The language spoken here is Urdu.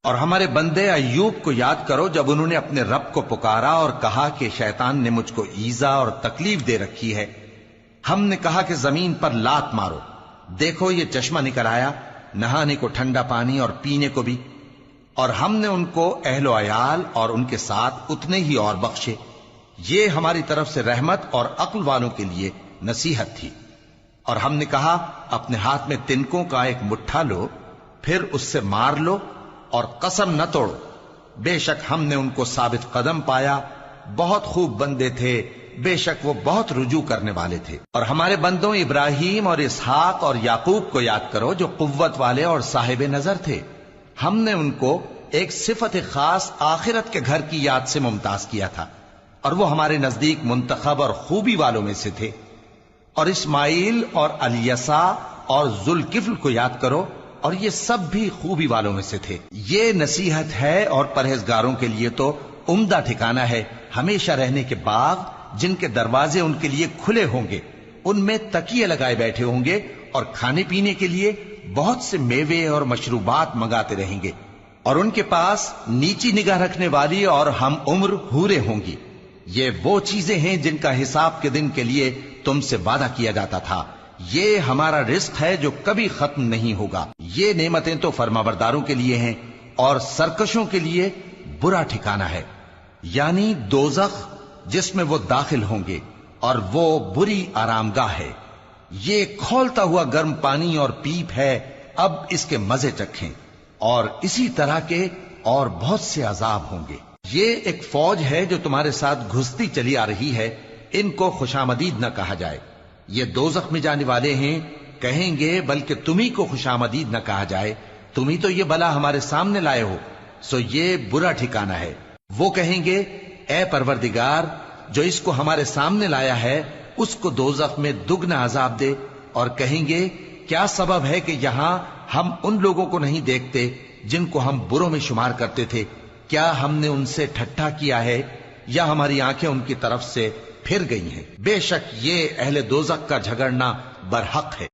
اور ہمارے بندے ایوب کو یاد کرو جب انہوں نے اپنے رب کو پکارا اور کہا کہ شیطان نے مجھ کو ایذا اور تکلیف دے رکھی ہے. ہم نے کہا کہ زمین پر لات مارو، دیکھو یہ چشمہ نکل آیا، نہانے کو ٹھنڈا پانی اور پینے کو بھی. اور ہم نے ان کو اہل و عیال اور ان کے ساتھ اتنے ہی اور بخشے. یہ ہماری طرف سے رحمت اور عقل والوں کے لیے نصیحت تھی. اور ہم نے کہا اپنے ہاتھ میں تنکوں کا ایک مٹھا لو، پھر اس سے مار لو اور قسم نہ توڑو. بے شک ہم نے ان کو ثابت قدم پایا، بہت خوب بندے تھے، بے شک وہ بہت رجوع کرنے والے تھے. اور ہمارے بندوں ابراہیم اور اسحاق اور یعقوب کو یاد کرو جو قوت والے اور صاحب نظر تھے. ہم نے ان کو ایک صفت خاص آخرت کے گھر کی یاد سے ممتاز کیا تھا، اور وہ ہمارے نزدیک منتخب اور خوبی والوں میں سے تھے. اور اسماعیل اور الیسع اور ذوالکفل کو یاد کرو، اور یہ سب بھی خوبی والوں میں سے تھے. یہ نصیحت ہے اور پرہیزگاروں کے لیے تو عمدہ ٹھکانہ ہے، ہمیشہ رہنے کے باغ جن کے دروازے ان کے لیے کھلے ہوں گے، ان میں تکیے لگائے بیٹھے ہوں گے، اور کھانے پینے کے لیے بہت سے میوے اور مشروبات منگاتے رہیں گے. اور ان کے پاس نیچی نگاہ رکھنے والی اور ہم عمر حوریں ہوں گی. یہ وہ چیزیں ہیں جن کا حساب کے دن کے لیے تم سے وعدہ کیا جاتا تھا. یہ ہمارا رزق ہے جو کبھی ختم نہیں ہوگا. یہ نعمتیں تو فرمانبرداروں کے لیے ہیں، اور سرکشوں کے لیے برا ٹھکانہ ہے، یعنی دوزخ جس میں وہ داخل ہوں گے، اور وہ بری آرامگاہ ہے. یہ کھولتا ہوا گرم پانی اور پیپ ہے، اب اس کے مزے چکھیں. اور اسی طرح کے اور بہت سے عذاب ہوں گے. یہ ایک فوج ہے جو تمہارے ساتھ گھستی چلی آ رہی ہے، ان کو خوشامدید نہ کہا جائے. یہ دوزخ میں جانے والے ہیں، کہیں گے بلکہ تمہیں کو خوشامدید نہ کہا جائے، تمہیں تو یہ بلا ہمارے سامنے لائے ہو، سو یہ برا ٹھکانہ ہے. وہ کہیں گے اے پروردگار جو اس کو ہمارے سامنے لایا ہے اس کو دوزخ میں دگنا عذاب دے. اور کہیں گے کیا سبب ہے کہ یہاں ہم ان لوگوں کو نہیں دیکھتے جن کو ہم بروں میں شمار کرتے تھے؟ کیا ہم نے ان سے ٹھٹھا کیا ہے یا ہماری آنکھیں ان کی طرف سے پھر گئی ہیں؟ بے شک یہ اہل دوزخ کا جھگڑنا برحق ہے.